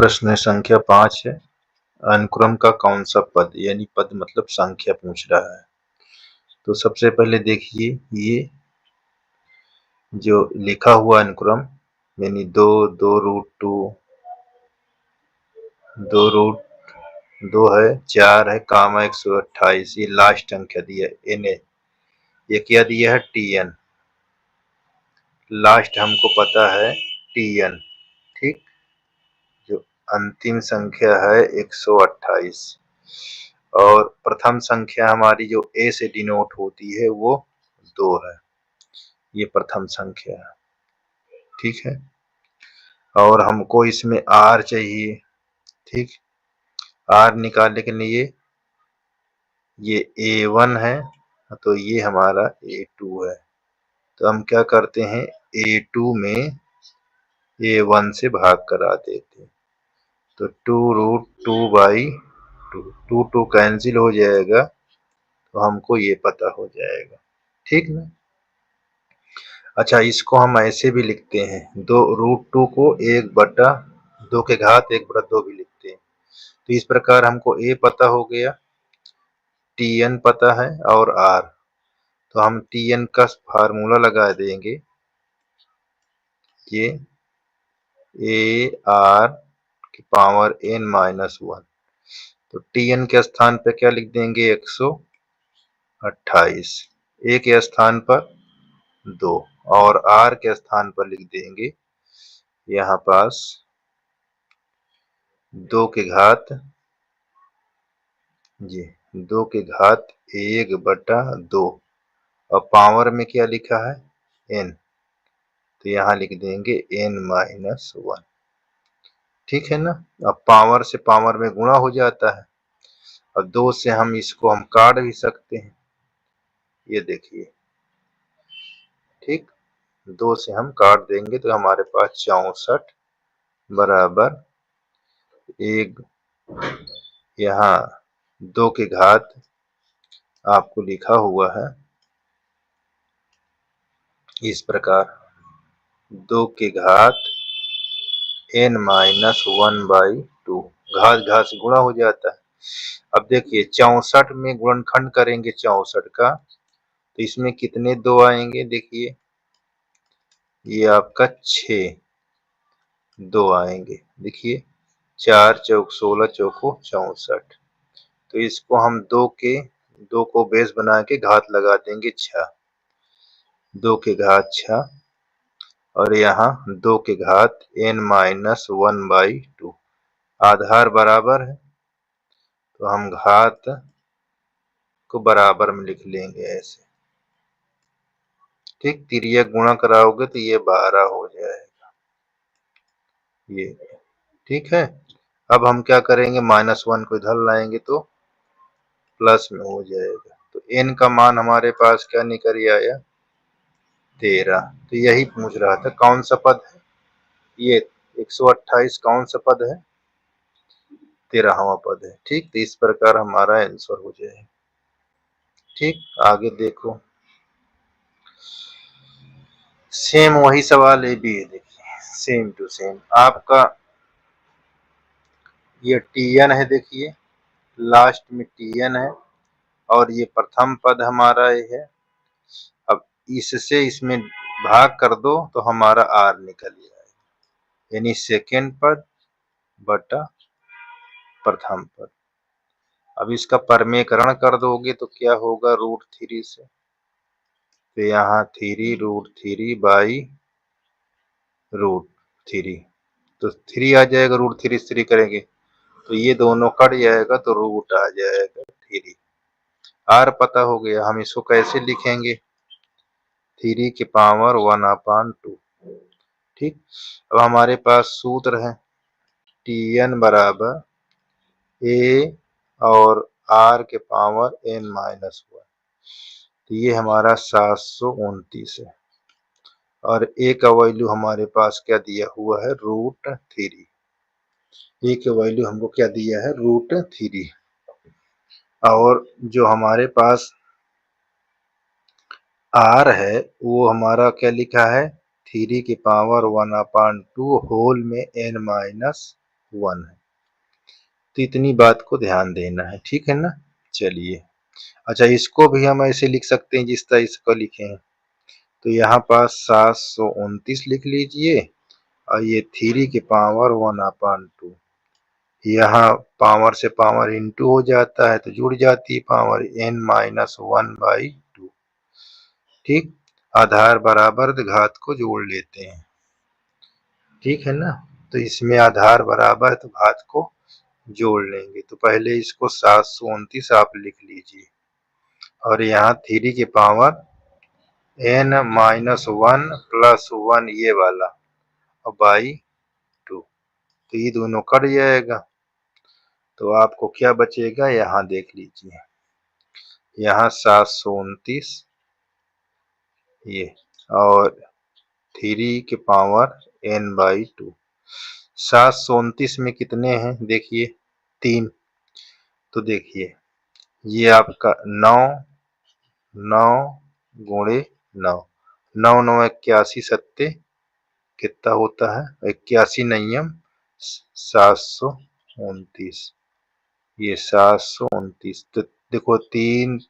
प्रश्न संख्या 5 है। अनुक्रम का कौन सा पद, यानी पद मतलब संख्या पूछ रहा है। तो सबसे पहले देखिए, ये जो लिखा हुआ अनुक्रम यानी 2 2 है, 4 है, कामा 128, ये लास्ट संख्या दिया है एन। ये क्या दिया है? टीएन। लास्ट हमको पता है टीएन, ठीक। जो अंतिम संख्या है 128 और प्रथम संख्या हमारी जो ए से डिनोट होती है वो 2 है। ये प्रथम संख्या है, ठीक है। और हमको इसमें आर चाहिए, ठीक। आर निकालने के लिए ये A1 है तो ये हमारा A2 है। तो हम क्या करते हैं, A2 में A1 से भाग करा देते हैं। तो 2√2/2, 2 कैंसिल हो जाएगा तो हमको ये पता हो जाएगा, ठीक ना। अच्छा, इसको हम ऐसे भी लिखते हैं, 2√2 को 1/2 के घात 1/2 भी लिखते हैं। तो इस प्रकार हमको ए पता हो गया, टीएन पता है और आर। तो हम टीएन का फार्मूला लगा देंगे, ये ए आर की पावर n-1। तो टीएन के स्थान पर क्या लिख देंगे? 128। ए के स्थान पर 2 और आर के स्थान पर लिख देंगे यहाँ पास 2 के घात, जी 2 के घात 1/2 और पावर में क्या लिखा है? n। तो यहाँ लिख देंगे n-1, ठीक है ना। अब पावर से पावर में गुणा हो जाता है। अब 2 से हम इसको काट भी सकते हैं, ये देखिए, ठीक। 2 से हम काट देंगे तो हमारे पास 64 बराबर 1, यहाँ 2 के घात आपको लिखा हुआ है इस प्रकार, 2 के घात n-1/2, घात घात से गुणा हो जाता है। अब देखिए 64 में गुणनखंड करेंगे 64 का, तो इसमें कितने 2 आएंगे? देखिए ये आपका 6 2 आएंगे। देखिए 4 चौक 16 चौको 64। तो इसको हम 2 को बेस बना के घात लगा देंगे 6, 2 के घात 6 और यहाँ 2 के घात n-1/2। आधार बराबर है तो हम घात को बराबर में लिख लेंगे ऐसे, ठीक। तिर्यक गुणा कराओगे तो ये 12 हो जाएगा, ये, ठीक है। अब हम क्या करेंगे, -1 को इधर लाएंगे तो प्लस में हो जाएगा। तो n का मान हमारे पास क्या निकल आया? 13। तो यही पूछ रहा था कौन सा पद है ये, 128 कौन सा पद है? 13वां पद है, ठीक। तो इस प्रकार हमारा आंसर हो जाएगा, ठीक। आगे देखो, सेम वही सवाल ये भी है, देखिए सेम टू सेम आपका ये टीएन है, देखिए लास्ट में टीएन है और ये प्रथम पद हमारा ये है। अब इससे इसमें भाग कर दो तो हमारा आर निकल जाएगा, यानी सेकेंड पद बटा प्रथम पद। अब इसका परमेकरण कर दोगे तो क्या होगा? √3 से, तो यहाँ 3√3/√3, तो 3 आ जाएगा, √3 से 3 करेंगे तो ये दोनों कट जाएगा तो रूट आ जाएगा 3। आर पता हो गया, हम इसको कैसे लिखेंगे? 3 की पावर 1/2, ठीक। अब हमारे पास सूत्र है Tn बराबर ए और आर के पावर n-1। तो ये हमारा 729 है और ए का वैल्यू हमारे पास क्या दिया हुआ है? √3। ए का वैल्यू हमको क्या दिया है? √3। और जो हमारे पास आर है वो हमारा क्या लिखा है? 3 की पावर 1/2 होल में n-1। 1 है। तो इतनी बात को ध्यान देना है, ठीक है ना। चलिए, अच्छा इसको भी हम ऐसे लिख सकते हैं जिस तरह इसको लिखे हैं। तो यहाँ पास 729 लिख लीजिए और ये 3 की पावर 1/2, यहाँ पावर से पावर इंटू हो जाता है तो जुड़ जाती है पावर n-1/2। ठीक, आधार बराबर घात को जोड़ लेते हैं, ठीक है ना। तो इसमें आधार बराबर तो घात को जोड़ लेंगे। तो पहले इसको 729 आप लिख लीजिए और यहाँ 3 की पावर n-1 प्लस 1 ये वाला और बाई 2, तो ये दोनों कट जाएगा। तो आपको क्या बचेगा, यहाँ देख लीजिए, यहाँ 729 ये और 3 की पावर n/2। 729 में कितने हैं देखिए, 3। तो देखिए ये आपका 9 9 गुणे 9, 9 9 81 सत्ते कितना होता है, 81 नियम 729, ये 729। तो देखो 3,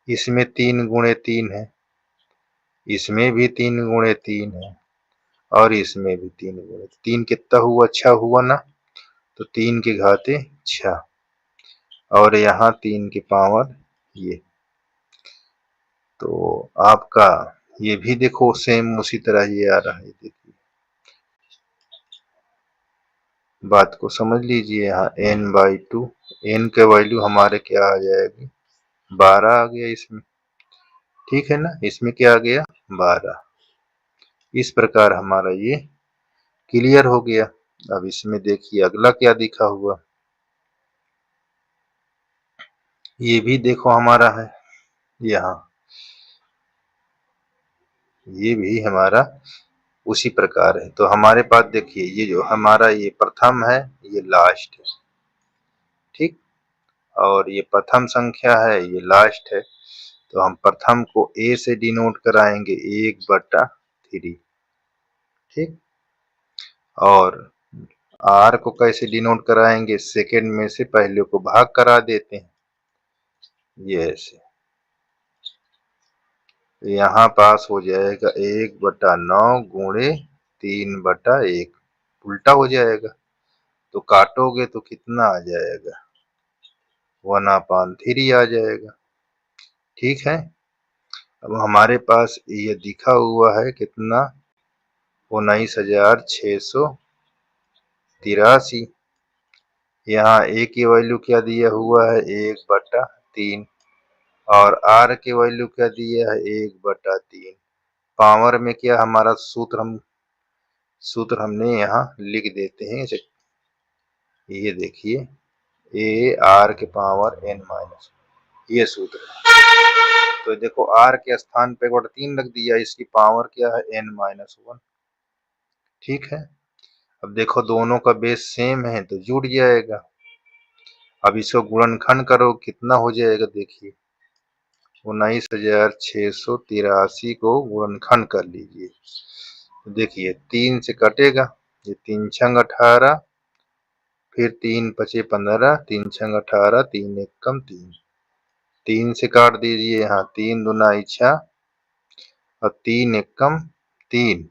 इसमें 3 गुणे 3 है, इसमें भी 3 गुणे 3 है और इसमें भी 3 गुणे 3, कितना हुआ, 6 हुआ ना। तो 3 की घाते 6 और यहाँ 3 की पावर ये। तो आपका ये भी देखो सेम उसी तरह ये आ रहा है, देखिए बात को समझ लीजिए। यहाँ n/2, n के वैल्यू हमारे क्या आ जाएगी, 12 आ गया इसमें, ठीक है ना। इसमें क्या आ गया, 12। इस प्रकार हमारा ये क्लियर हो गया। अब इसमें देखिए अगला क्या दिखा हुआ, ये भी देखो हमारा है यहाँ, ये भी हमारा उसी प्रकार है। तो हमारे पास देखिए ये जो हमारा ये प्रथम है ये लास्ट है, ठीक, और ये प्रथम संख्या है ये लास्ट है। तो हम प्रथम को a से डिनोट कराएंगे 1/3, ठीक, और r को कैसे डिनोट कराएंगे, सेकेंड में से पहले को भाग करा देते हैं, ये ऐसे। तो यहाँ पास हो जाएगा 1/9 गुणे 3/1, उल्टा हो जाएगा। तो काटोगे तो कितना आ जाएगा, 1/3 आ जाएगा, ठीक है। अब हमारे पास ये दिखा हुआ है कितना, 19,683। यहाँ a की वैल्यू क्या दिया हुआ है, 1/3 और r की वैल्यू क्या दिया है, 1/3। पावर में क्या हमारा सूत्र हमने यहाँ लिख देते हैं, ये देखिए a r के पावर n-, ये सूत्र है। तो देखो r के स्थान पे 3 रख दिया, इसकी पावर क्या है, n-1, ठीक है। अब देखो दोनों का बेस सेम है तो जुड़ जाएगा। अब इसको गुणनखंड करो कितना हो जाएगा, देखिए 19,683 को गुणनखंड कर लीजिए। तो देखिए 3 से कटेगा, ये 3 छंग 18, फिर 3 पचे 15, 3 छंग 18, 3 एकम 3, 3 से काट दीजिए, यहाँ 3 दूना 6 और 3 एकम 3,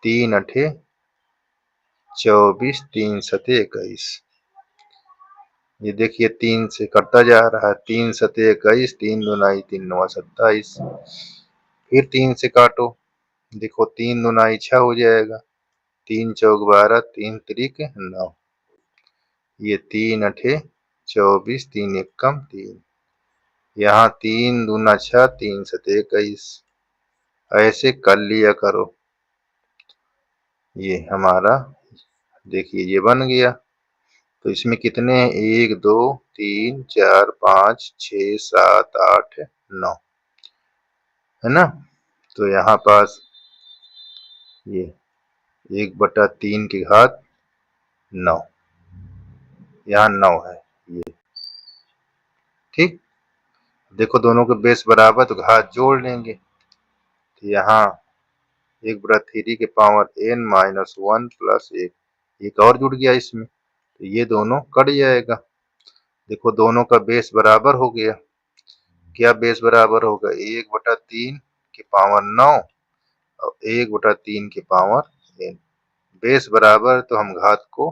3 अठे 24, 3 सते 21। ये देखिए 3 से कटता जा रहा है, 3 सते 21, 3 दूनाई 3 9 27, फिर 3 से काटो, देखो 3 दूनाई 6 हो जाएगा, 3 चौक 12, 3 त्रिक 9, ये 3 अठे 24, 3 एकम 3, यहाँ 3 दूना 6, 3 सते 21, ऐसे कर लिया करो। ये हमारा देखिए ये बन गया। तो इसमें कितने हैं, 1 2 3 4 5 6 7 8 9, है ना। तो यहाँ पास ये 1/3 की घात 9, यहाँ 9 है ये, ठीक। देखो दोनों के बेस बराबर तो घात जोड़ लेंगे। तो यहाँ 1/3 के पावर n-1 प्लस 1, एक और जुड़ गया इसमें, तो ये दोनों कट जाएगा। देखो दोनों का बेस बराबर हो गया। क्या बेस बराबर होगा? 1/3 की पावर 9 और 1/3 की पावर n। बेस बराबर तो हम घात को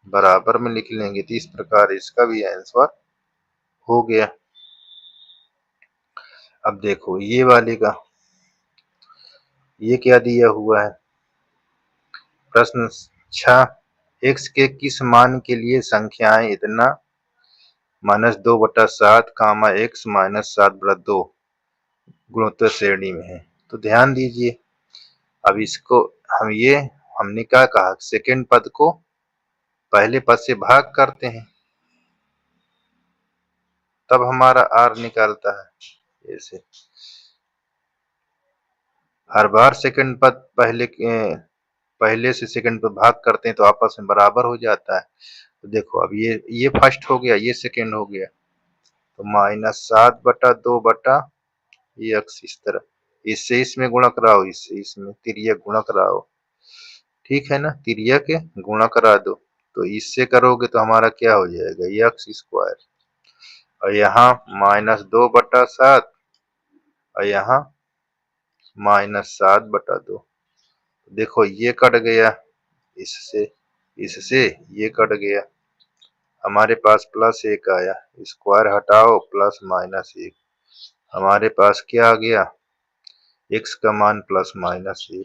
बराबर में लिख लेंगे। तो इस प्रकार इसका भी आंसर हो गया। अब देखो ये वाले का, ये क्या दिया हुआ है? प्रश्न 6, x के किस मान के लिए संख्याएं इतना -2/7 x -7/2 गुणोत्तर श्रेणी में है। तो ध्यान दीजिए, अब इसको हमने क्या कहा, सेकंड पद को पहले पद से भाग करते हैं तब हमारा r निकलता है। ऐसे हर बार सेकंड पद पहले से सेकंड पे भाग करते हैं तो आपस में बराबर हो जाता है। तो देखो अब ये फर्स्ट हो गया, ये सेकंड हो गया, तो -7/2 बटा ये x इस तरह, इससे इसमें गुणा कराओ, इससे इसमें तिर्यक गुणा कराओ, ठीक है ना, तिर्यक गुणा करा दो। तो इससे करोगे तो हमारा क्या हो जाएगा, ये x², और यहाँ -2/7 और यहाँ -7/2। देखो ये कट गया, इससे इससे ये कट गया, हमारे पास +1 आया, स्क्वायर हटाओ +-1, हमारे पास क्या आ गया, x का मान +-1।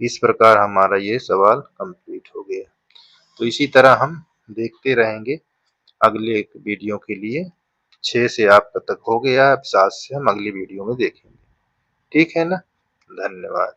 इस प्रकार हमारा ये सवाल कंप्लीट हो गया। तो इसी तरह हम देखते रहेंगे अगले एक वीडियो के लिए। 6 से आपका तक हो गया, अब 7 से हम अगली वीडियो में देखेंगे। ठीक है ना, धन्यवाद।